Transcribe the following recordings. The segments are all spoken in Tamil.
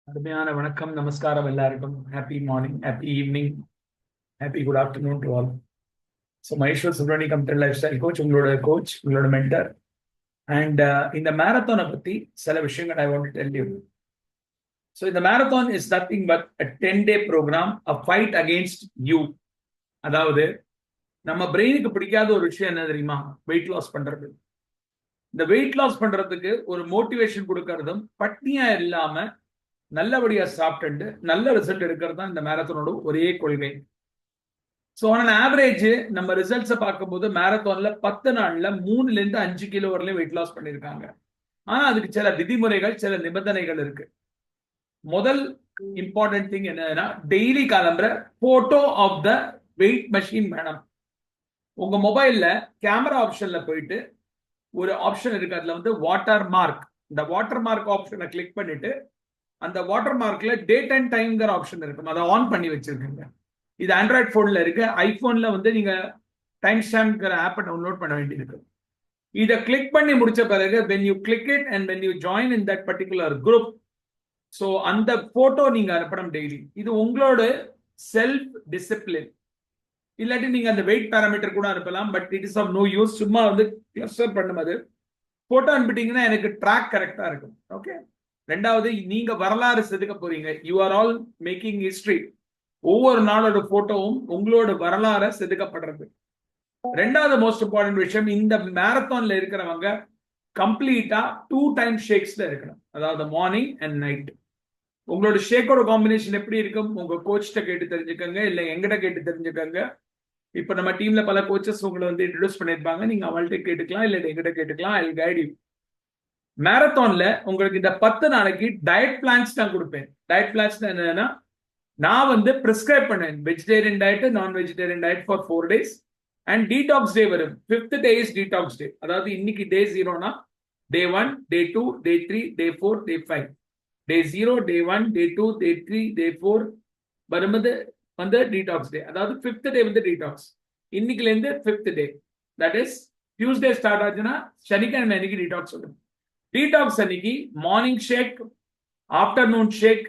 அருமையான வணக்கம், நமஸ்காரம் எல்லாருக்கும். Happy morning, happy evening, happy good afternoon to all. So Maheswar Subramani computer life style coach, உங்களோட கோச், உங்களோட மென்டர். அண்ட் இந்த மேரத்தானை பத்தி சில விஷயங்கள் I want to tell you. So இந்த marathon is nothing but a 10-day program, a fight against you. அதாவது நம்ம பிரெயினுக்கு பிடிக்காத ஒரு விஷயம் என்ன தெரியுமா? வெயிட் லாஸ் பண்றது. இந்த வெயிட் லாஸ் பண்றதுக்கு ஒரு மோட்டிவேஷன் கொடுக்கறதும், பட்னியா இல்லாம நல்லபடியா சாப்பிட்டு நல்ல ரிசல்ட் எடுக்கிறது தான் இந்த மேரத்தானோட ஒரே கொள்கை. ஸோ ஆன் ஆவரேஜ் நம்ம ரிசல்ட்ஸை பார்க்கும்போது மேரத்தான்ல 10 நாள்ல 3-5 கிலோ வரலையும் வெயிட் லாஸ் பண்ணியிருக்காங்க. ஆனா அதுக்கு சில விதிமுறைகள், சில நிபந்தனைகள் இருக்கு. முதல் இம்பார்ட்டன்ட் திங் என்னன்னா, டெய்லி கிளம்புற photo of the weight machine வேணும். உங்க மொபைல்ல கேமரா ஆப்ஷன்ல போயிட்டு ஒரு ஆப்ஷன் இருக்கு, அதுல வந்து வாட்டர் மார்க். இந்த வாட்டர் மார்க் ஆப்ஷனை கிளிக் பண்ணிட்டு அந்த வாட்டர் மார்க்ல டேட் அண்ட் டைம்ங்கிற ஆப்ஷன் இருக்கும், அதை ஆன் பண்ணி வச்சிருக்கீங்க. இது ஆண்ட்ராய்ட் போன்ல இருக்கு. ஐபோன்ல வந்து நீங்க டைம் ஸ்டாம்ப்ங்கிற ஆப்பை டவுன்லோட் பண்ண வேண்டியிருக்கு. இதை கிளிக் பண்ணி முடிச்ச பிறகு when you click it and when you join in that particular group, so அந்த போட்டோ நீங்க அனுப்பணும் டெய்லி. இது உங்களோட செல்ஃப் டிசிப்ளின். இல்லாட்டி நீங்க அந்த வெயிட் பேராமீட்டர் கூட அனுப்பலாம், but it is of no use. சும்மா வந்து கிளஸ்டர் பண்ணும்போது போட்டோ அனுப்பிட்டீங்கன்னா எனக்கு ட்ராக் கரெக்டா இருக்கும். ஓகே. ரெண்டாவது, நீங்க வரலாறு செதுக்க போறீங்க. You are all making history. ஒவ்வொரு நாளோட போட்டோவும் உங்களோட வரலாறு செதுக்கப்படுறது. ரெண்டாவது மோஸ்ட் இம்பார்ட்டன்ட் விஷயம், இந்த மேரத்தான்ல இருக்கிறவங்க கம்ப்ளீட்டா 2 டைம் ஷேக்ஸ்ல இருக்கணும். அதாவது மார்னிங் அண்ட் நைட். உங்களோட ஷேக்கோட காம்பினேஷன் எப்படி இருக்கும்? உங்க கோச்கிட்ட கேட்டு தெரிஞ்சுக்கங்க, இல்ல எங்கிட்ட கேட்டு தெரிஞ்சுக்கங்க. இப்ப நம்ம டீம்ல பல கோச்சஸ் உங்களை வந்து இன்ட்ரோடியூஸ் பண்ணிருப்பாங்க. நீங்க அவங்கள்ட்ட கேட்டுக்கலாம், இல்ல எங்கிட்ட கேட்டுக்கலாம். I will guide you. மேரத்தான்ல உங்களுக்கு இந்த 10 நாளைக்கு டயட் பிளான்ஸ் நான் கொடுப்பேன். டயட் பிளான்ஸ் என்னன்னா, நான் வந்து பிரிஸ்கிரைப் பண்ணேன் வெஜிடேரியன் டயட், நான் vegetarian diet for 4 days and detox day வரும். 5th day இஸ் டீடாக்ஸ் டே. அதாவது இன்னைக்கு டே 0னா டே 1, டே 2, டே 3, டே 4, டே 5. டே 0, டே 1, டே 2, டே 3, டே 4 வரும்போது வந்து டீடாக்ஸ் டே. அதாவது 5th day வந்து டீடாக்ஸ். இன்னைக்குல இருந்து 5th day, that is Tuesday start ஆச்சுன்னா சனிக்கிழமை அன்னைக்கு டீடாக்ஸ் வரும். டீடாக்ஸ் அன்னைக்கு மார்னிங் ஷேக், ஆஃப்டர்நூன் ஷேக்,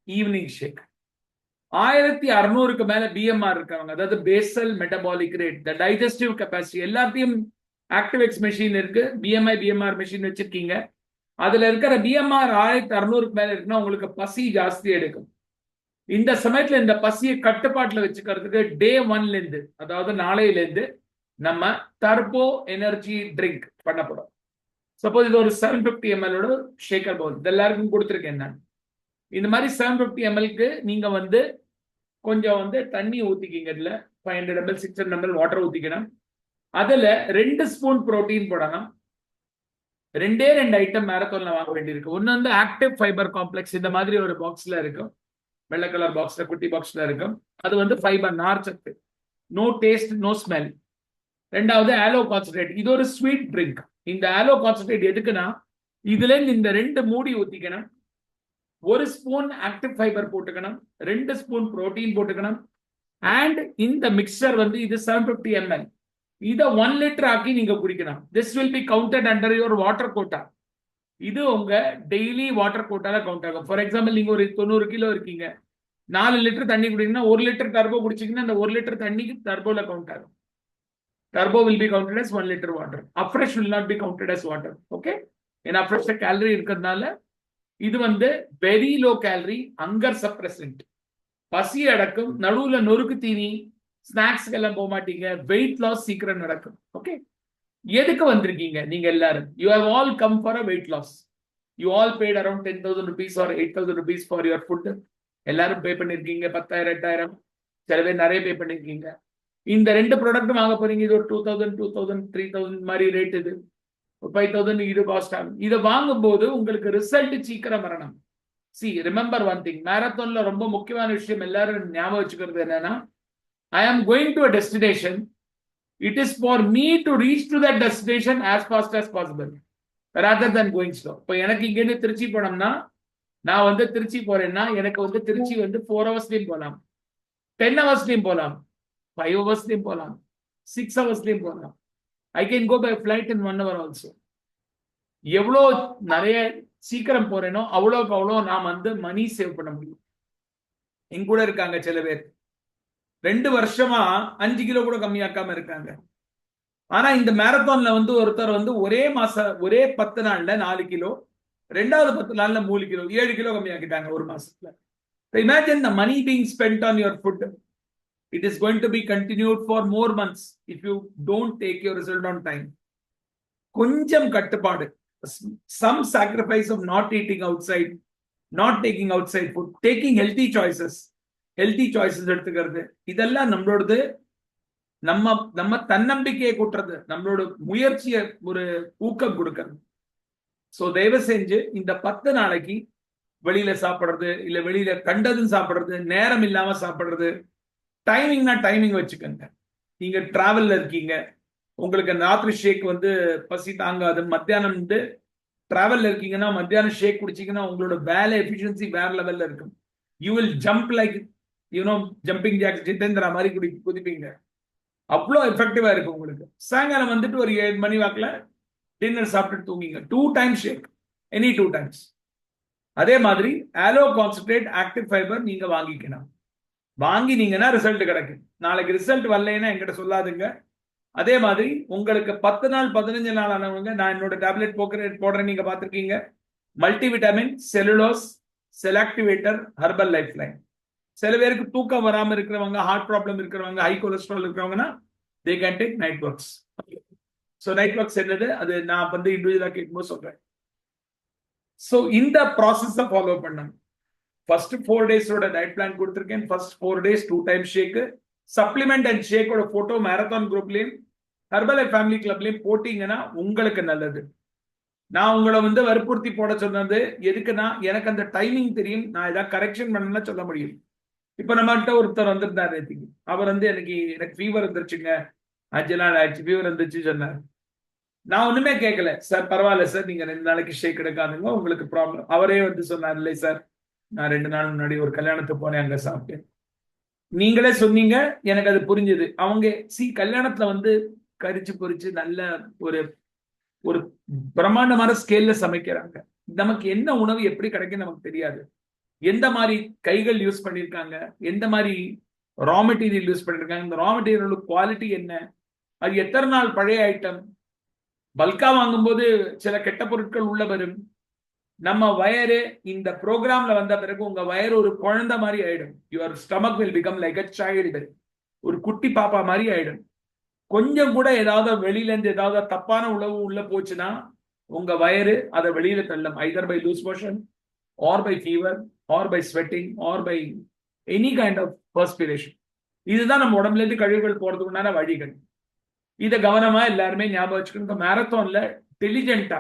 ஈவினிங் ஷேக். 1600க்கு மேல பிஎம்ஆர் இருக்காங்க, அதாவது பேசல் மெட்டபாலிக் ரேட், த டைஜஸ்டிவ் கெப்பாசிட்டி. எல்லாத்தையும் ஆக்டிவேக்ஸ் மெஷின் இருக்கு, பிஎம்ஐ பிஎம்ஆர் மெஷின் வச்சிருக்கீங்க. அதுல இருக்கிற பிஎம்ஆர் 1600க்கு மேல இருக்குன்னா உங்களுக்கு பசி ஜாஸ்தி எடுக்கும். இந்த சமயத்துல இந்த பசியை கட்டுப்பாட்டுல வச்சுக்கிறதுக்கு டே 1ல இருந்து, அதாவது நாளையில இருந்து நம்ம டர்போ எனர்ஜி ட்ரிங்க் பண்ணப்படும். சப்போஸ் இது ஒரு 750 ml ஷேக்கர் பவுல், இது எல்லாருக்கும் கொடுத்துருக்கேன் நான். இந்த மாதிரி 750 ml நீங்க வந்து கொஞ்சம் வந்து தண்ணி ஊத்திக்கிங்க. இதுல 500 ml 600 ml வாட்டர் ஊத்திக்கணும். அதுல 2 ஸ்பூன் புரோட்டீன் போடணும். 2 ஐட்டம் மேரத்தான்ல வாங்க வேண்டியிருக்கு. ஒன்னு வந்து ஆக்டிவ் ஃபைபர் காம்ப்ளெக்ஸ், இந்த மாதிரி ஒரு பாக்ஸ்ல இருக்கும், வெள்ளை கலர் பாக்ஸ்ல, குட்டி பாக்ஸ்ல இருக்கும். அது வந்து ஃபைபர், நார் சத்து, நோ டேஸ்ட் நோ ஸ்மெல். ரெண்டாவது ஆலோ கான்சன்ட்ரேட், இது ஒரு ஸ்வீட் ட்ரிங்க். இந்த ஆலோ கான்சன்ட்ரேட் எதுக்குன்னா, இதுல இருந்து இந்த 2 மூடி ஊத்திக்கணும். 1 ஸ்பூன் ஆக்டிவ் ஃபைபர் போட்டுக்கணும், 2 ஸ்பூன் புரோட்டீன் போட்டுக்கணும். அண்ட் இந்த மிக்சர் வந்து இது 750 ml, இதை 1 லிட்டர் ஆக்கி நீங்க குடிக்கணும். This will be counted under your water quota. இது உங்க டெய்லி வாட்டர் கோட்டால கவுண்ட் ஆகும். ஃபார் எக்ஸாம்பிள், நீங்க ஒரு 90 கிலோ இருக்கீங்க, 4 லிட்டர் தண்ணி குடிக்கணும்னா 1 லிட்டர் டர்போ குடிச்சீங்கன்னா அந்த 1 லிட்டர் தண்ணிக்கு டர்போல கவுண்ட் ஆகும். Turbo will be counted as 1 liter water. Afresh will not be counted as water. Okay? In afresh calorie இருக்கிறதுனால இது வந்து very low calorie, hunger suppressant, பசி அடக்கும். நடுவுல நொறுக்கு தீனி ஸ்நாக்ஸ்க்கு எல்லாம் போக மாட்டீங்க. வெயிட் லாஸ் சீக்கிரம் நடக்கும். ஓகே. எதுக்கு வந்திருக்கீங்க நீங்க எல்லாரும்? You have all come for a weight loss. You all paid around 10,000 rupees or 8,000 rupees for your food. எல்லாரும் பே பண்ணிருக்கீங்க. 10,000 8,000, சில பேர் நிறைய பே பண்ணிருக்கீங்க. இந்த 2 ப்ராடக்ட் வாங்க போறீங்க. இது ஒரு 2,000 2,000 3,000 மாதிரி ரேட். இது 5,000 இது காஸ்ட் ஆகும். இதை வாங்கும்போது உங்களுக்கு ரிசல்ட் சீக்கிரம் வரணும். சி ரிமெம்பர் ஒன் திங், மேரத்தான்ல ரொம்ப முக்கியமான விஷயம் எல்லாரும் ஞாபகம் வச்சுக்கிறது என்னன்னா, I am going to a destination. It is for me to reach to that destination as fast as possible rather than going slow. இப்போ எனக்கு இங்க இருந்து திருச்சி போனோம்னா, நான் வந்து திருச்சி போறேன்னா எனக்கு வந்து திருச்சி வந்து 4 ஹவர்ஸ்லயும் போகலாம், 10 ஹவர்ஸ்லயும் போகலாம், 5 ஹவர்ஸ்லயும் போகலாம், 6 ஹவர்ஸ்லயும் போகலாம். I can go by flight in 1 hour also. எவ்வளோ நிறைய சீக்கிரம் போறேனோ அவ்வளோக்கு அவ்வளோ நான் வந்து மணி சேவ் பண்ண முடியும். என் கூட இருக்காங்க சில பேர் 2 வருஷமா 5 கிலோ கூட கம்மியாக்காம இருக்காங்க. ஆனா இந்த மேரத்தான்ல வந்து ஒருத்தர் வந்து ஒரே 10 நாள்ல 4 கிலோ, 2வது 10 நாள்ல 3 கிலோ, 7 கிலோ கம்மியாக்கிட்டாங்க ஒரு மாசத்துல. Imagine the money being spent on your food. It is going to be continued for more months if you don't take your result on time. கொஞ்சம் கட்டுப்பாடு, some sacrifice of not eating outside, not taking outside food, taking healthy choices எடுத்துக்கிறது, இதெல்லாம் நம்மளோடது நம்ம தன்னம்பிக்கையை கூட்டுறது, நம்மளோட முயற்சியை ஒரு ஊக்கம் கொடுக்கறது. சோ தயவு செஞ்சு இந்த 10 நாளைக்கு வெளியில சாப்பிடுறது, இல்ல வெளியில கண்டதும் சாப்பிடுறது, நேரம் இல்லாம சாப்பிடுறது, டைமிங் வச்சுக்கோங்க. நீங்க டிராவல்ல இருக்கீங்க, உங்களுக்கு ராத்திரி ஷேக் வந்து பசி தாங்காது, மத்தியானம் வந்து டிராவல்ல இருக்கீங்கன்னா மத்தியானம் ஷேக் குடிச்சீங்கன்னா உங்களோட வேலை எஃபிஷியன்சி வேற லெவல்ல இருக்கும். You will jump like jumping jack Jitendra மாதிரி குதிப்பீங்க. அவ்வளோ எஃபெக்டிவா இருக்கும் உங்களுக்கு. சாயங்காலம் வந்துட்டு ஒரு 7 மணி வாக்குல டின்னர் சாப்பிட்டு தூங்கிங்க. 2 டைம்ஸ் ஷேக், எனி 2 டைம்ஸ். அதே மாதிரி ஆலோ கான்சென்ட்ரேட் ஆக்டிவ் ஃபைபர் நீங்க வாங்கிக்கணும். வாங்கினீங்கன்னா ரிசல்ட் கிடைக்கும். நாளைக்கு ரிசல்ட் வரலைன்னா என்கிட்ட சொல்லாதுங்க. அதே மாதிரி உங்களுக்கு 10 நாள் 15 நாள் ஆனவங்க நான் என்னோட டேப்லெட் போடுறேன், நீங்க பார்த்துருக்கீங்க. Multivitamin, cellulose, cell activator, herbal life line. சில பேருக்கு தூக்கம் வராம இருக்கிறவங்க, ஹார்ட் ப்ராப்ளம் இருக்கிறவங்க, ஹை கொலஸ்ட்ரால் இருக்கிறவங்கன்னா they can take night works. So night works என்னது அது நான் வந்து இண்டிவிஜுவலா கேட்கும்போது சொல்றேன். ஸோ இந்த ப்ராசஸை ஃபாலோ பண்ணணும். ஃபர்ஸ்ட் 4 டேஸோட டயட் பிளான் கொடுத்துருக்கேன். First 4 days 2 time shake, supplement and ஷேக்கோட போட்டோ மேரத்தான் குரூப்லயும் ஹெர்பல் ஃபேமிலி கிளப்லயும் போட்டீங்கன்னா உங்களுக்கு நல்லது. நான் உங்களை வந்து வற்புறுத்தி போட சொன்னது எதுக்குன்னா, எனக்கு அந்த டைமிங் தெரியும், நான் ஏதாவது கரெக்ஷன் பண்ணணும்னா சொல்ல முடியும். இப்ப நம்மகிட்ட ஒருத்தர் வந்திருந்தாரு நேற்றுக்கு. அவர் வந்து எனக்கு ஃபீவர் வந்துருச்சுங்க, 5 நாள் ஆயிடுச்சு, ஃபீவர் வந்துச்சு சொன்னார். நான் ஒண்ணுமே கேட்கல. சார் பரவாயில்ல சார், நீங்க 2 நாளைக்கு ஷேக் எடுக்காதுங்க, உங்களுக்கு ப்ராப்ளம். அவரே வந்து சொன்னார், இல்லை சார் நான் 2 நாள் முன்னாடி ஒரு கல்யாணத்துக்கு போனேன், அங்க சாப்பிட்டேன். நீங்களே சொன்னீங்க, எனக்கு அது புரிஞ்சுது. அவங்க கல்யாணத்துல வந்து கரிச்சு பொரிச்சு நல்ல ஒரு ஒரு பிரம்மாண்டமான ஸ்கேல்ல சமைக்கிறாங்க. நமக்கு என்ன உணவு எப்படி கிடைக்கும் நமக்கு தெரியாது. எந்த மாதிரி கைகள் யூஸ் பண்ணிருக்காங்க, எந்த மாதிரி ரா மெட்டீரியல் யூஸ் பண்ணிருக்காங்க, இந்த ரா மெட்டீரியலோட குவாலிட்டி என்ன, அது எத்தனை நாள் பழைய ஐட்டம். பல்கா வாங்கும்போது சில கெட்ட பொருட்கள் உள்ள வரும். நம்ம வயறு இந்த ப்ரோக்ராம்ல வந்த பிறகு உங்க வயறு ஒரு குழந்தை மாதிரி ஆயிடும். Your stomach will become like a child, ஒரு குட்டி பாப்பா மாதிரி ஆயிடும். கொஞ்சம் கூட ஏதாவது வெளியில இருந்து ஏதாவது தப்பான உணவு உள்ள போச்சுன்னா உங்க வயறு அதை வெளியில தள்ளும். Either by loose motion or by fever or by sweating or by any kind of perspiration. இதுதான் நம்ம உடம்புல இருந்து கழிவுகள் போறதுக்கு உண்டான வழிகள். இதை கவனமா எல்லாருமே ஞாபகம் வச்சுக்கணும். மேரத்தான்ல டெலிஜென்டா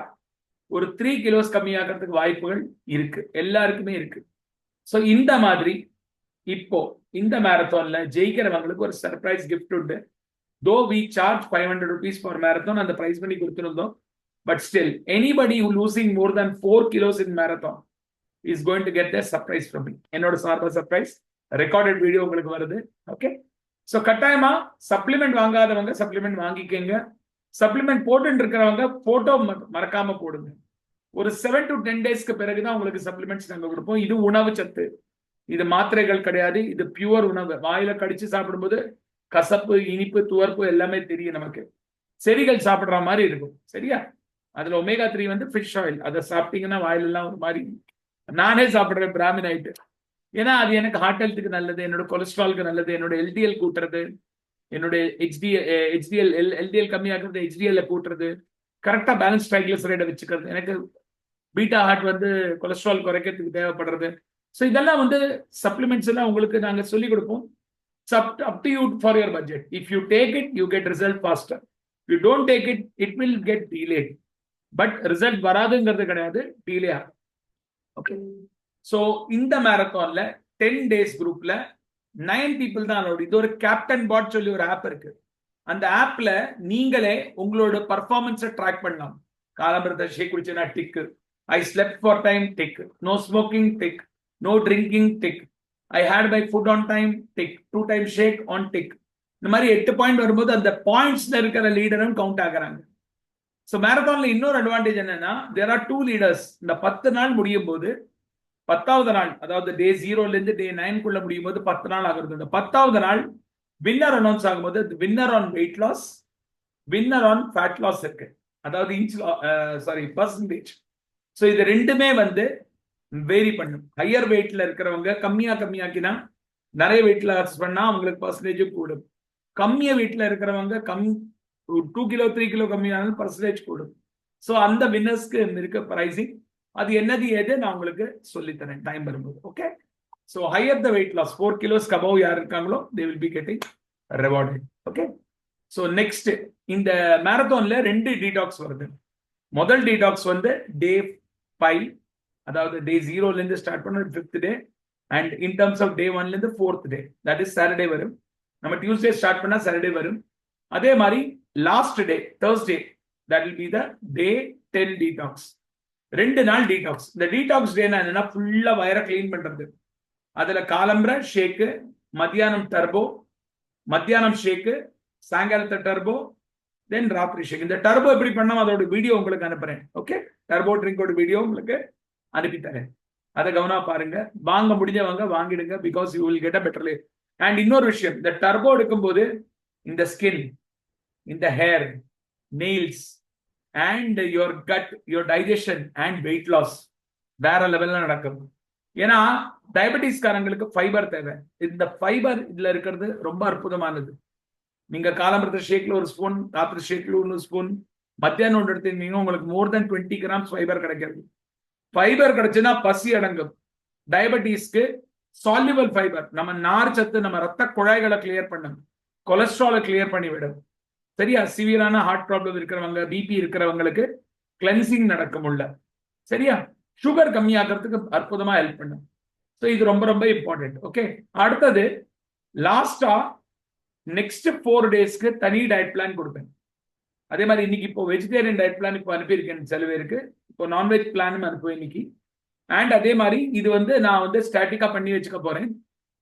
ஒரு 3 கிலோஸ் கம்மியாகிறதுக்கு வாய்ப்புகள் இருக்கு, எல்லாருக்குமே இருக்கு. ஸோ இந்த மாதிரி இப்போ இந்த மேரத்தான்ல ஜெயிக்கிறவங்களுக்கு ஒரு சர்ப்ரைஸ் கிஃப்ட் உண்டு. Though we charge 500 rupees for marathon and the price money கொடுத்திருந்தோம், but still anybody who losing more than 4 kilos in marathon is going to get their surprise from me. என்னோட சார்பா சர்ப்ரைஸ் ரெக்கார்டட் வீடியோ உங்களுக்கு வருது. ஓகே, ஸோ கட்டாயமா சப்ளிமெண்ட் வாங்காதவங்க சப்ளிமெண்ட் வாங்கிக்கங்க. சப்ளிமெண்ட் போட்டு இருக்கிறவங்க போட்டோ மறக்காம போடுங்க. ஒரு 7 to 10 டேஸ்க்கு பிறகுதான் உங்களுக்கு சப்ளிமெண்ட்ஸ் நாங்க கொடுப்போம். இது உணவு சத்து, இது மாத்திரைகள் கிடையாது, இது பியூர் உணவு. வாயில கடிச்சு சாப்பிடும்போது கசப்பு, இனிப்பு, துவர்ப்பு எல்லாமே தெரியும் நமக்கு. செடிகள் சாப்பிடுற மாதிரி இருக்கும், சரியா? அதுல ஒமேகா 3 வந்து ஃபிஷ் ஆயில், அதை சாப்பிட்டீங்கன்னா வாயிலெல்லாம் ஒரு மாதிரி. நானே சாப்பிடுறேன் பிராமின் ஆயிட்டு, ஏன்னா அது எனக்கு ஹார்ட் ஹெல்த்துக்கு நல்லது, என்னோட கொலஸ்ட்ராலுக்கு நல்லது, என்னோட எல்டிஎல் கூட்டுறது, என்னோட எல்டிஎல் கம்மியாகிறது, HDL கூட்டுறது, கரெக்டா பேலன்ஸ் ட்ரைக்ளிசரைடை வச்சுக்கிறது, எனக்கு பீட்டா ஹார்ட் வந்து கொலஸ்ட்ரால் குறைக்கிறதுக்கு தேவைப்படுறது. ஸோ இதெல்லாம் வந்து சப்ளிமெண்ட்ஸ் எல்லாம் உங்களுக்கு நாங்கள் சொல்லிக் கொடுப்போம். It's up to you for your budget. If you take it, you get result faster. If you don't take it, it will get delayed. But result வராதுங்கிறது கிடையாது, டிலே ஆகும். ஓகே, ஸோ இந்த மேரத்தான்ல 10 டேஸ் குரூப்ல 9 people தான் அலோடு. இது ஒரு கேப்டன் பாட் சொல்லி ஒரு ஆப் இருக்கு. அந்த ஆப்ல நீங்களே உங்களோட பர்ஃபார்மன்ஸை ட்ராக் பண்ணலாம். காலம்பரத்தை ஷேக் குடிச்சேன்னா tick, I slept for time tick, no smoking tick, no drinking tick, I had my food on time tick, 2 times shake on tick. இந்த மாதிரி 8 பாயிண்ட் வரும்போது அந்த பாயிண்ட்ஸ்ல இருக்கிற லீடரும் கவுண்ட் ஆகுறாங்க. ஸோ மேரத்தான்ல இன்னொரு அட்வான்டேஜ் என்னன்னா தேர் ஆர் 2 லீடர்ஸ். இந்த 10 நாள் முடியும் போது 10வது நாள், அதாவது டே 0ல இருந்து டே 9க்குள்ள முடியும் போது 10 நாள் ஆகுறது. இந்த 10வது நாள் வின்னர் அனௌன்ஸ் ஆகும்போது winner on weight loss, winner on fat loss இருக்கு, அதாவது பர்சன்டேஜ். ஸோ இது ரெண்டுமே வந்து வேரி பண்ணும். ஹையர் வெயிட்ல இருக்கிறவங்க கம்மியாக்கினா நிறைய வெயிட் லாஸ் பண்ணா அவங்களுக்கு பர்சன்டேஜும் கூடும். கம்மிய வெயிட்ல இருக்கிறவங்க 2 கிலோ 3 கிலோ கம்மியானாலும் பர்சன்டேஜ் கூடும். ஸோ அந்த வின்னர்ஸ்க்கு இருக்க பிரைசிங் அது என்னது ஏது நான் உங்களுக்கு சொல்லித்தரேன் டைம் வரும்போது. Okay, so higher the weight loss 4 கிலோஸ்க்கு above யார் இருக்காங்களோ they will be getting rewarded. Okay, so next இந்த மேரத்தான்ல 2 டீடாக்ஸ் வருது. முதல் டீடாக்ஸ் வந்து டே 5, அதாவது டே 0ல இருந்து ஸ்டார்ட் பண்ண 5th day, and in terms of day 1ல இருந்து 4th day, that is Saturday வரும். நம்ம டியூஸ்டே ஸ்டார்ட் பண்ணா சாட்டர்டே வரும். அதே மாதிரி last day Thursday, that will be the day 10 detox. 2 நாள் டீடாக்ஸ். இந்த டீடாக்ஸ் டே என்னன்னா ஃபுல்லா வயரை கிளீன் பண்றது. அதுல காலம்பர ஷேக்கு, மத்தியானம் டர்போ, மத்தியானம் ஷேக்கு, சாயங்காலத்தை டர்போ, தென் ராத்திரி ஷேக். இந்த டர்போ எப்படி பண்ணோம் அதோட வீடியோ உங்களுக்கு அனுப்புறேன். ஓகே, டர்போ ட்ரிங்கோட வீடியோ உங்களுக்கு அனுப்பி தரேன். அதை கவனமா பாருங்க. வாங்க முடிஞ்சவங்க வாங்கிடுங்க, because you will get a better lay. And இன்னொரு விஷயம், இந்த டர்போ எடுக்கும்போது இந்த ஸ்கின், இந்த hair, nails and your gut, your digestion and weight loss வேற லெவல்ல நடக்கும். ஏன்னா டயபெட்டிஸ்காரங்களுக்கு ஃபைபர் தேவை. இந்த ஃபைபர் இதுல இருக்கிறது ரொம்ப அற்புதமானது. நீங்க காலம்பரத்த ஷேக்ல 1 ஸ்பூன், ராத்திரி ஷேக்ல 1 ஸ்பூன், மத்தியானம் ஒன்று எடுத்தீங்கன்னா உங்களுக்கு மோர் தென் 20 கிராம்ஸ் ஃபைபர் கிடைக்கிறது. ஃபைபர் கிடைச்சுன்னா பசி அடங்கும். டயபெட்டிஸ்க்கு சால்யூபிள் ஃபைபர், நம்ம நார் சத்து நம்ம ரத்த குழாய்களை கிளியர் பண்ணும், கொலஸ்ட்ராலை கிளியர் பண்ணி விடும். சரியா, சிவியரான ஹார்ட் ப்ராப்ளம் இருக்கிறவங்க, பிபி இருக்கிறவங்களுக்கு கிளென்சிங் நடக்கும் உள்ள. சரியா, சுகர் கம்மியாகிறதுக்கு அற்புதமா ஹெல்ப் பண்ணும். ஸோ இது ரொம்ப ரொம்ப இம்பார்ட்டன்ட். ஓகே, அடுத்தது லாஸ்டா நெக்ஸ்ட் 4 டேஸ்க்கு தனி டயட் பிளான் கொடுப்பேன். அதே மாதிரி இன்னைக்கு இப்போ வெஜிடேரியன் டயட் பிளான் இப்போ அனுப்பியிருக்கேன் சில பேருக்கு. இப்போ நான்வெஜ் பிளானும் அனுப்புவேன் இன்னைக்கு. அண்ட் அதே மாதிரி இது வந்து நான் வந்து ஸ்டாட்டிக்கா பண்ணி வச்சுக்க போறேன்.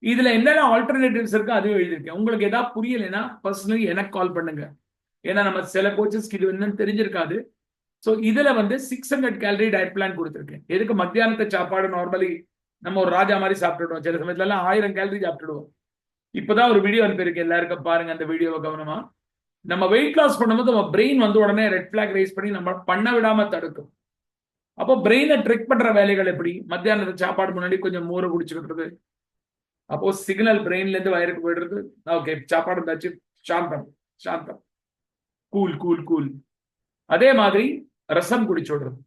இதுல என்னென்ன ஆல்டர்னேட்டிவ்ஸ் இருக்கு அதுவும் எழுதியிருக்கேன். உங்களுக்கு ஏதாவது புரியலைன்னா பர்சனலி எனக்கு கால் பண்ணுங்க. ஏன்னா நம்ம சில கோச்சஸ்க்கு இது என்னன்னு தெரிஞ்சிருக்காது. ஸோ இதுல வந்து 600 கேலரி டயட் பிளான் கொடுத்துருக்கேன். எதுக்கு மத்தியானத்தை சாப்பாடு நார்மலி நம்ம ஒரு ராஜா மாதிரி சாப்பிட்டுடுவோம், சில சமயத்துல எல்லாம் 1000 கேலரி சாப்பிட்டுடுவோம். இப்பதான் ஒரு வீடியோ அனுப்பியிருக்கேன், எல்லாருக்கும் பாருங்க அந்த வீடியோவை கவனமா. நம்ம வெயிட் லாஸ் பண்ணும்போது நம்ம பிரெயின் வந்து உடனே ரெட் பிளாக் ரைஸ் பண்ணி நம்ம பண்ண விடாம தடுக்கும். அப்போ பிரெயினை ட்ரிக் பண்ற வேலைகள் எப்படி? மத்தியானத்தை சாப்பாடு முன்னாடி கொஞ்சம் மோரை குடிச்சுக்கிட்டு, அப்போ சிக்னல் பிரெயின்ல இருந்து வயருக்கு போயிடுறது. ஓகே, சாப்பாடு இருந்தாச்சு, சாந்தம் சாந்தம், கூல் கூல் கூல். அதே மாதிரி ரசம் குடிச்சு விடுறது,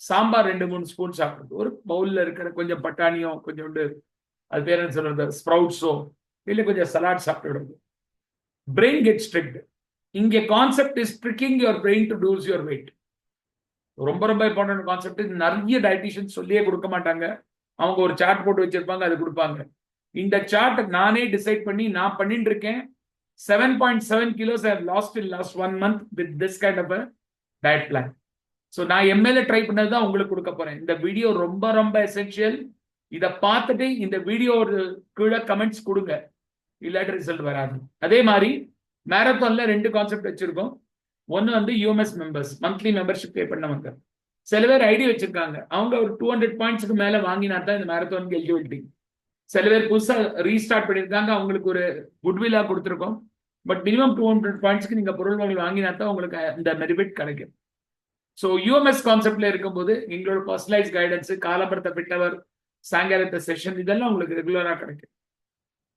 சாம்பார் 2-3 ஸ்பூன் சாப்பிடுறது, ஒரு பவுல்ல இருக்கிற கொஞ்சம் பட்டாணியோ கொஞ்சோண்டு அது பேர் என்ன சொல்றது ஸ்ப்ரவுட்ஸோ இல்லை கொஞ்சம் சலாட் சாப்பிட்டு விடுறது. Brain get strict. இங்கே concept is tricking your brain to lose your weight. ரொம்ப ரொம்ப இம்பார்ட்டன்ட் கான்செப்ட். நிறைய டயட்டிஷியன் சொல்லியே கொடுக்க மாட்டாங்க. அவங்க ஒரு சார்ட் போட்டு வச்சிருப்பாங்க, அது கொடுப்பாங்க. இந்த சார்ட் நானே டிசைட் பண்ணி நான் பண்ணிட்டு இருக்கேன். 7.7 kilos I have lost in last 1 month with this kind of a diet plan. So நான் எம்எல்ஏ ட்ரை பண்ணது தான் உங்களுக்கு கொடுக்க போறேன். இந்த வீடியோ ரொம்ப ரொம்ப எசென்ஷியல். இதை பார்த்துட்டு இந்த வீடியோ கீழே கமெண்ட்ஸ் கொடுங்க, இல்லாட்டி ரிசல்ட் வராது. அதே மாதிரி மேரத்தான்ல 2 கான்செப்ட் வச்சிருக்கோம். ஒன்று வந்து யூஎம்எஸ் மெம்பர்ஸ், மந்த்லி மெம்பர்ஷிப் பே பண்ணவங்க. சில பேர் ஐடி வச்சிருக்காங்க, அவங்க ஒரு 200 பாயிண்ட்ஸ்க்கு மேல வாங்கினா தான் இந்த மேரத்தானுக்கு எலிஜிபிலிட்டி. சில பேர் புதுசா ரீஸ்டார்ட் பண்ணியிருக்காங்க, அவங்களுக்கு ஒரு குட்வில்லா கொடுத்துருக்கோம். பட் மினிமம் 200 பாயிண்ட்ஸ்க்கு நீங்க பொருள் வாங்கினா தான் உங்களுக்கு இந்த பெனிஃபிட் கிடைக்கும். ஸோ யூஎம்எஸ் கான்செப்ட்ல இருக்கும்போது எங்களோட பர்சனலைஸ் கைடன்ஸ், காலம்பரத்தை பிட்டவர், சாயங்காலத்தை செஷன், இதெல்லாம் உங்களுக்கு ரெகுலரா கிடைக்கும்.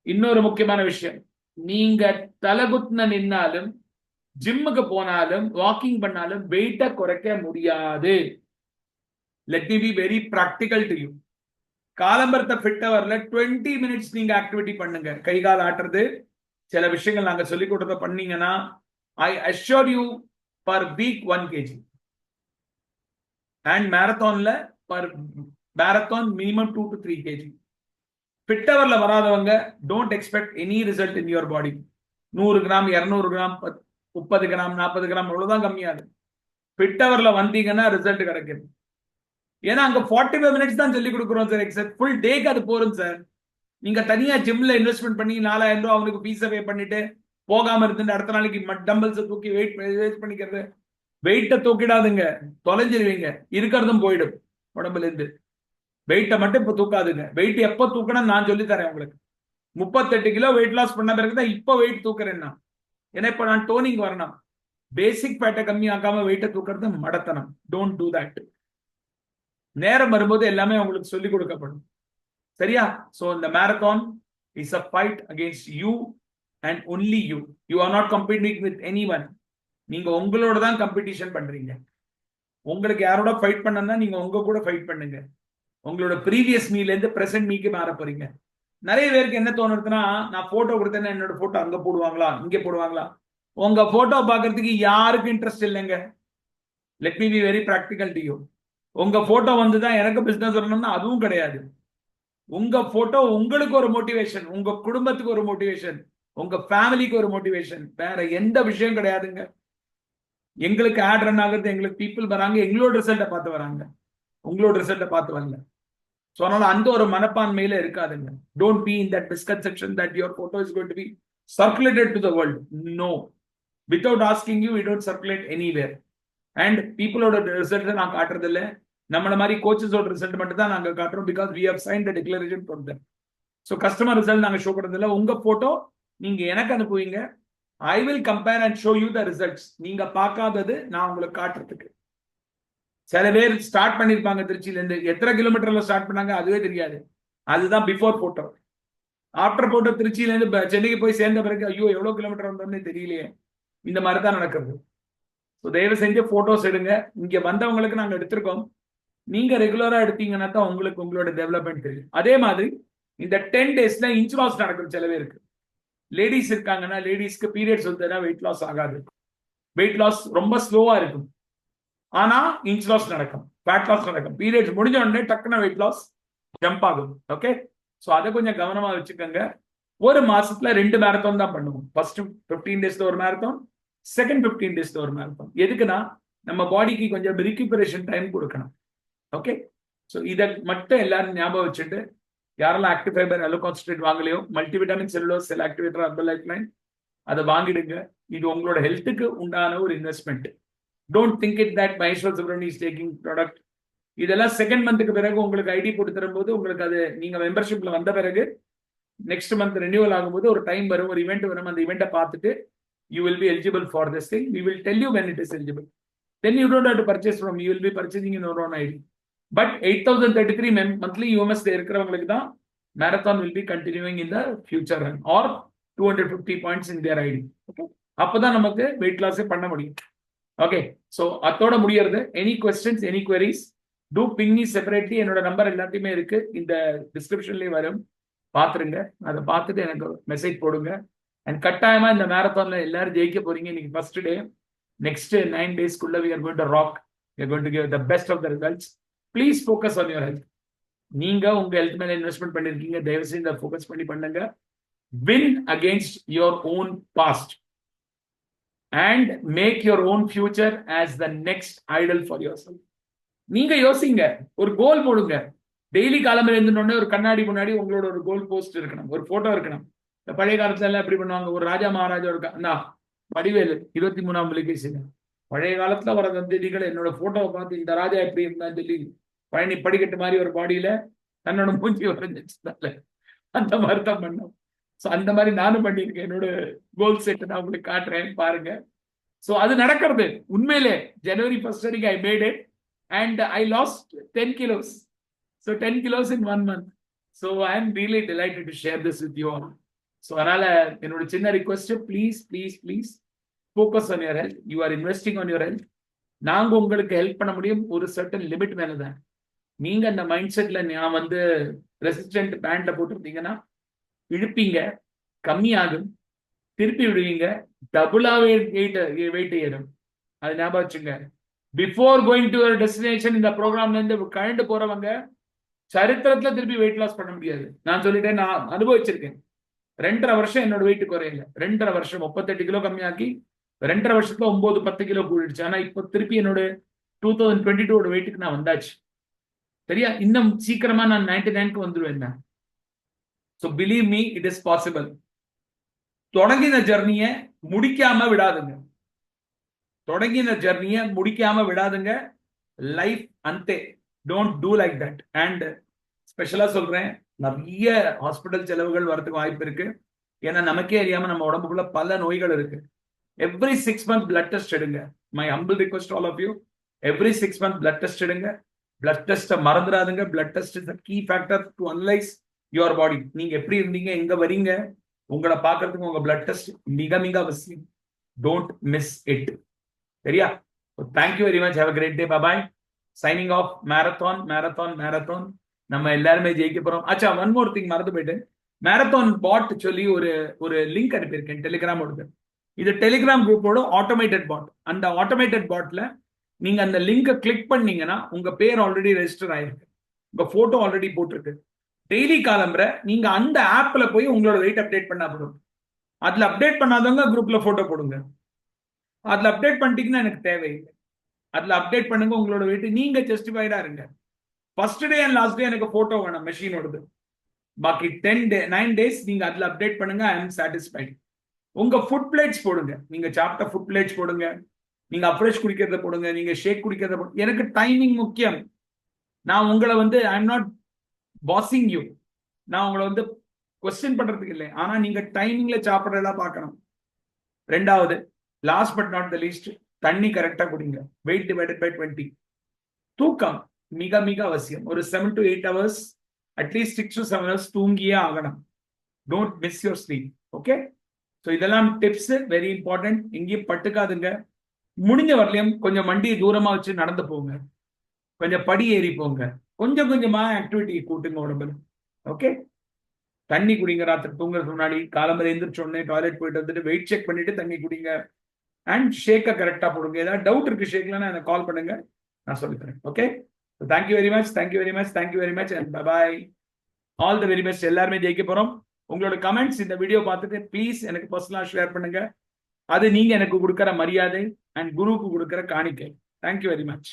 இன்னொரு முக்கியமான விஷயம், நீங்க தலைகுத்துன நின்னாலும் ஜிம்முக்கு போனாலும் வாக்கிங் பண்ணாலும் வெயிட்டை குறைக்க முடியாது. Let me be very practical to you. காலம்பரத்தை ஃபிட்டவர்ல 20 மினிட்ஸ் நீங்க ஆக்டிவிட்டி பண்ணுங்க. கை கால் ஆட்டுறது, சில விஷயங்கள் நாங்க சொல்லி கொடுத்தத பண்ணீங்கன்னா I assure you per week 1 kg. And மேரத்தான்ல per marathon minimum 2 to 3 kg. ஃபிட்டவர்ல வராதவங்க don't expect any result in your body. 100 gram 200 gram 30 gram 40 gram அவ்வளவுதான் கம்மியாது. ஃபிட்டவர்ல வந்தீங்கன்னா ரிசல்ட் கிடைக்கும். ஏன்னா அங்க 45 மினிட்ஸ் தான் சொல்லி கொடுக்குறோம் சார். எக்ஸாக்ட் ஃபுல் டேக்கு அது போறோம் சார். நீங்க தனியா ஜிம்ல இன்வெஸ்ட்மெண்ட் பண்ணி 4000 ரூபாய் அவனுக்கு ஃபீஸை பே பண்ணிட்டு போகாம இருந்து அடுத்த நாளைக்கு டம்பிள்ஸ் தூக்கி வெயிட் பண்ணிக்கிறது வெயிட்டை தூக்கிடாதுங்க, தொலைஞ்சிருவீங்க, இருக்கிறதும் போயிடும் உடம்புல இருந்து. வெயிட்டை மட்டும் இப்ப தூக்காதுங்க. வெயிட் எப்ப தூக்கணும் நான் சொல்லி தரேன் உங்களுக்கு. 38 கிலோ வெயிட் லாஸ் பண்ண பிறகுதான் இப்ப வெயிட் தூக்குறேன்னா. ஏன்னா இப்ப நான் டோனிங் வரணும். பேசிக் ஃபேட்டை கம்மி ஆக்காம வெயிட்டை தூக்குறது மடத்தனம். Don't do that. நேரம் வரும்போது எல்லாமே உங்களுக்கு சொல்லிக் கொடுக்கப்படும். சரியா? சோ இந்த marathon is a fight against you and only you. You are not competing with anyone. நீங்க உங்களோட தான் காம்படிஷன் பண்றீங்க. உங்களுக்கு யாரோட ஃபைட் பண்ணனா நீங்க உங்க கூட ஃபைட் பண்ணுங்க. உங்களோட ப்ரீவியஸ் மீல இருந்து பிரசன்ட் மீக்கு மாற போறீங்க. நிறைய பேருக்கு என்ன தோணுதுன்னா, நான் போட்டோ கொடுத்தேன்னா என்னோட போட்டோ அங்க போடுவாங்களா, இங்க போடுவாங்களா? உங்க போட்டோ பாக்குறதுக்கு யாருக்கும் இன்ட்ரெஸ்ட் இல்லைங்க. Let me be very practical to you. உங்க போட்டோ வந்துதான் எனக்கு பிசினஸ் வரணும்னா அதுவும் கிடையாது. உங்க போட்டோ உங்களுக்கு ஒரு மோட்டிவேஷன், உங்க குடும்பத்துக்கு ஒரு மோட்டிவேஷன், உங்க ஃபேமிலிக்கு ஒரு மோட்டிவேஷன். வேற எந்த விஷயம் கிடையாதுங்க. எங்களுக்கு ஆட் ரன் ஆகுறது, எங்களுக்கு பீப்புள் வராங்க, எங்களோட ரிசல்ட்டை பார்த்து வராங்க, உங்களோட ரிசல்ட்டை பார்த்து வரல. ஸோ அதனால அந்த ஒரு மனப்பான்மையில இருக்காதுங்க. Don't be in that misconception that your photo is going to be circulated to the world. No, without asking you we don't circulate anywhere. And பீப்புளோட ரிசல்ட் நான் காட்டுறது இல்லை. நம்மள மாதிரி கோச்சஸோட ரிசல்ட் மட்டும் தான் நாங்க காட்டுறோம். Because we have signed a declaration from them. So customer result நாங்க ஷோ பண்றது இல்லை. உங்க போட்டோ நீங்க எனக்கு அனுப்புவீங்க. I will compare and show you the results. நீங்க பார்க்காதது நான் உங்களுக்கு காட்டுறதுக்கு. சில பேர் ஸ்டார்ட் பண்ணிருப்பாங்க திருச்சியில இருந்து, எத்தனை கிலோமீட்டர்ல ஸ்டார்ட் பண்ணாங்க அதுவே தெரியாது. அதுதான் பிஃபோர் போட்டோ. ஆஃப்டர் போட்டோ திருச்சியில இருந்து சென்னைக்கு போய் சேர்ந்த பிறகு ஐயோ எவ்வளவு கிலோமீட்டர் வந்தோம்னே தெரியலையே. இந்த மாதிரி தான் நடக்கிறது. தயவு செஞ்சு போட்டோஸ் எடுங்க. இங்க வந்தவங்களுக்கு நாங்க எடுத்திருக்கோம். நீங்க ரெகுலரா எடுத்தீங்கன்னா தான் உங்களுக்கு உங்களோட டெவலப்மெண்ட் தெரியும். அதே மாதிரி இந்த 10 டேஸ்ல இன்ச் லாஸ் நடக்கும். சில பேருக்கு லேடிஸ் இருக்காங்கன்னா, லேடிஸ்க்கு பீரியட்ஸ் வந்து வெயிட் லாஸ் ஆகாது. வெயிட் லாஸ் ரொம்ப ஸ்லோவா இருக்கும். ஆனா இன்ச் லாஸ் நடக்கும், ஃபேட் லாஸ் நடக்கும். பீரியட்ஸ் முடிஞ்ச உடனே டக்குன வெயிட் லாஸ் ஜம்ப் ஆகும். ஓகே, ஸோ அதை கொஞ்சம் கவனமா வச்சுக்கோங்க. ஒரு மாசத்துல 2 மேரத்தான் தான் பண்ணுவோம். ஃபர்ஸ்ட் 15 டேஸ்ல ஒரு மேரத்தான், செகண்ட் 15 டேஸ்ல ஒரு மேரத்தான். எதுக்குன்னா நம்ம பாடிக்கு கொஞ்சம் ரிக்யூபரேஷன் டைம் கொடுக்கணும். ஓகே, ஸோ இதை மட்டும் எல்லாரும் ஞாபகம் வச்சுட்டு, யாரெல்லாம் ஆக்டிவ் ஃபைபர் அலோ கான்சன்ட்ரேட் வாங்கலையோ, multivitamin cellulose cell activator Herbalifeline அதை வாங்கிடுங்க. இது உங்களோட ஹெல்த்துக்கு உண்டான ஒரு investment. Don't think it that Maheshwar Subramani is taking product. இதெல்லாம் செகண்ட் மந்த்துக்கு பிறகு உங்களுக்கு ஐடி போட்டு தரும்போது, உங்களுக்கு அது நீங்க மெம்பர்ஷிப்ல வந்த பிறகு நெக்ஸ்ட் மந்த் ரெனியூவல் ஆகும்போது ஒரு டைம் வரும், ஒரு இவெண்ட் வரும். அந்த இவெண்ட்டை பார்த்துட்டு you will be eligible for this thing. We will tell you when it is eligible. Then you don't have to purchase from. You will be purchasing in your own ID. But 8033 monthly UMS இருக்கிறவங்களுக்கு தான் marathon will be continuing in the future run or 250 points in their ID. Okay, அப்பதான் நமக்கு weight loss பண்ண முடியும். ஓகே, ஸோ அதோட முடியறது. Any questions, any queries, do ping me separately. என்னோட நம்பர் எல்லாத்தையுமே இருக்கு, இந்த டிஸ்கிரிப்ஷன்லயே வரும், பாத்துருங்க. அதை பார்த்துட்டு எனக்கு மெசேஜ் போடுங்க. அண்ட் கட்டாயமா இந்த மேரத்தான்ல எல்லாரும் ஜெயிக்க போறீங்க. இன்னைக்கு first day. Next 9 டேஸ்க்குள்ள we are going to rock. We are going to give the best of the results. Please focus on your health. நீங்க உங்க ஹெல்த் மேல இன்வெஸ்ட்மெண்ட் பண்ணிருக்கீங்க, தயவு செஞ்சு அதை ஃபோக்கஸ் பண்ணி பண்ணுங்க. win against your own past and make your own future as the next idol for yourself. நீங்க யோசிங்க, ஒரு கோல் போடுங்க. டெய்லி காலம்பரை எழுந்தோடனே ஒரு கண்ணாடி முன்னாடி உங்களோட ஒரு கோல் போஸ்ட் இருக்கணும், ஒரு போட்டோ இருக்கணும். இந்த பழைய காலத்துல எல்லாம் எப்படி பண்ணுவாங்க, ஒரு ராஜா மகாராஜா இருக்கா, வடிவேலு 23ஆம் புலிகேசில பழைய காலத்துல வர தந்திகள் என்னோட போட்டோவை பார்த்து இந்த ராஜா எப்படி இருந்தான்னு சொல்லி பழனி படிக்கட்டு மாதிரி ஒரு பாடியில தன்னோட மூஞ்சி வரைஞ்சிருந்தால அந்த மாதிரி தான் பண்ணோம். ஸோ அந்த மாதிரி நானும் பண்ணியிருக்கேன். என்னோட கோல் செட் நான் உங்களுக்கு காட்டுறேன், பாருங்க. ஸோ அது நடக்கிறது உண்மையிலே. ஜனவரி 1st வரைக்கும் I made it and I lost 10 kilos. So 10 kilos in 1 month. So I am really delighted to share this with you all. So அதனால என்னோட சின்ன request, please focus on your health. You are investing on your health. நாங்க உங்களுக்கு ஹெல்ப் பண்ண முடியும் ஒரு சர்டன் லிமிட் மேலதான். நீங்க அந்த மைண்ட் செட்ல நான் வந்து ரெசிஸ்டன்ட் பேண்ட்ல போட்டிருந்தீங்கன்னா இழுப்பீங்க, கம்மியாகும், திருப்பி விடுவீங்க, டபுளாவே வெயிட் ஏறும். அது ஞாபகம் வச்சுங்க. பிஃபோர் கோயிங் டு டெஸ்டினேஷன் இந்த ப்ரோக்ராம்ல இருந்து கழண்டு போறவங்க சரித்திரத்துல திருப்பி வெயிட் லாஸ் பண்ண முடியாது. நான் சொல்லிட்டேன், நான் அனுபவிச்சிருக்கேன். 2.5 வருஷம் என்னோட வெயிட் குறையல. 2.5 வருஷம் 38 கிலோ கம்மியாக்கி 2.5 வருஷத்துல 9-10 கிலோ கூடிடுச்சு. ஆனா இப்போ திருப்பி என்னோட 2022 வெயிட்டுக்கு நான் வந்தாச்சு. சரியா? இன்னும் சீக்கிரமா நான் 99க்கு வந்துடுவேன். So believe me, it is possible. தொடங்கின ஜர்னியை முடிக்காம விடாதுங்க. தொடங்கின ஜர்னியை முடிக்காம விடாதுங்க. லைஃப் அந்தே. Don't do like that. And ஸ்பெஷலா சொல்றேன், நிறைய ஹாஸ்பிட்டல் செலவுகள் வரதுக்கு வாய்ப்பு இருக்கு. ஏன்னா நமக்கே அறியாம நம்ம உடம்புக்குள்ள பல நோய்கள் இருக்கு. எவ்ரி 6 months பிளட் டெஸ்ட் எடுங்க. My humble request all of you, every 6 months blood test எடுங்க. பிளட் டெஸ்ட்டை மறந்துடாதுங்க. Blood test is key factor to analyse your body. நீங்க எப்படி இருந்தீங்க, எங்க வரீங்க, உங்களை பார்க்கறதுக்கு உங்க பிளட் டெஸ்ட் மிக மிக அவசியம். Don't miss it. சரியா? Thank you very much. Have a great day. Bye. Signing off. Marathon marathon marathon. நம்ம எல்லாருமே ஜெயிக்க போறோம். அச்சா, ஒன் மோர் திங் மறந்து போயிட்டேன். மேரத்தான் பாட் சொல்லி ஒரு லிங்க் அனுப்பியிருக்கேன் டெலிகிராமோட. இது டெலிகிராம் குரூப்போட ஆட்டோமேட்டட் பாட். அந்த ஆட்டோமேட்டட் பாட்ல நீங்க அந்த லிங்கை கிளிக் பண்ணீங்கன்னா உங்க பேர் ஆல்ரெடி ரெஜிஸ்டர் ஆயிருக்கு, உங்க போட்டோ ஆல்ரெடி போட்டிருக்கு. டெய்லி காலம்புற நீங்க அந்த ஆப்ல போய் உங்களோட வெயிட் அப்டேட் பண்ணா போதும். அதுல அப்டேட் பண்ணாதவங்க குரூப்ல போட்டோ போடுங்க. அதுல அப்டேட் பண்ணிட்டீங்கன்னா எனக்கு தேவையில்லை. அதுல அப்டேட் பண்ணுங்க உங்களோட வெயிட். நீங்க ஜஸ்டிஃபைடா இருங்க. First day and last day எனக்கு போட்டோ வேணும் மெஷினோடது. பாக்கி 9 days நீங்க அதுல அப்டேட் பண்ணுங்க. I am satisfied. உங்க ஃபுட் பிளேட்ஸ் போடுங்க. நீங்க சாப்பிட்ட ஃபுட் பிளேட்ஸ் போடுங்க. நீங்க அப்ரெஷ் குடிக்கிறத போடுங்க. நீங்க ஷேக் குடிக்கிறத போடுங்க. எனக்கு டைமிங் முக்கியம். நான் உங்களை I am not passing you. நான் உங்களை கொஸ்டின் பண்றதுக்கு இல்லை. ஆனா நீங்க டைமிங்ல சாப்பிட்றதெல்லாம் பார்க்கணும். ரெண்டாவது, last but not the least, தண்ணி கரெக்டா குடிங்க. Weight divided by 20. தூக்கம் மிக மிக அவசியம். ஒரு 7 to 8 hours, at least 6 to 7 hours தூங்கியே ஆகணும். Don't miss your sleep. Okay? So இதெல்லாம் டிப்ஸ், வெரி இம்பார்ட்டன்ட். எங்கேயும் பட்டுக்காதுங்க. முடிஞ்ச வரலையும் கொஞ்சம் வண்டியை தூரமா வச்சு நடந்து போங்க. கொஞ்சம் படி ஏறி போங்க. கொஞ்சம் கொஞ்சமா ஆக்டிவிட்டி கூட்டுங்க உடம்புல. ஓகே? தண்ணி குடிங்க. ராத்திரி தூங்குறதுக்கு முன்னாடி, காலம்பரை எந்திரிச்ச உடனே டாய்லெட் போயிட்டு வந்துட்டு வெயிட் செக் பண்ணிட்டு தண்ணி குடிங்க. அண்ட் ஷேக்கை கரெக்டா போடுங்க. ஏதாவது டவுட் இருக்கு ஷேக்ல எனக்கு கால் பண்ணுங்க, நான் சொல்லித்தரேன். Okay? Thank you very much. Thank you very much. Thank you very much. And bye. All the very best. எல்லாருமே ஜெயிக்க போறோம். உங்களோட கமெண்ட்ஸ் இந்த வீடியோ பார்த்துட்டு ப்ளீஸ் எனக்கு பர்சனலா ஷேர் பண்ணுங்க. அது நீங்க எனக்கு கொடுக்குற மரியாதை அண்ட் குருவுக்கு கொடுக்குற காணிக்கை. Thank you very much.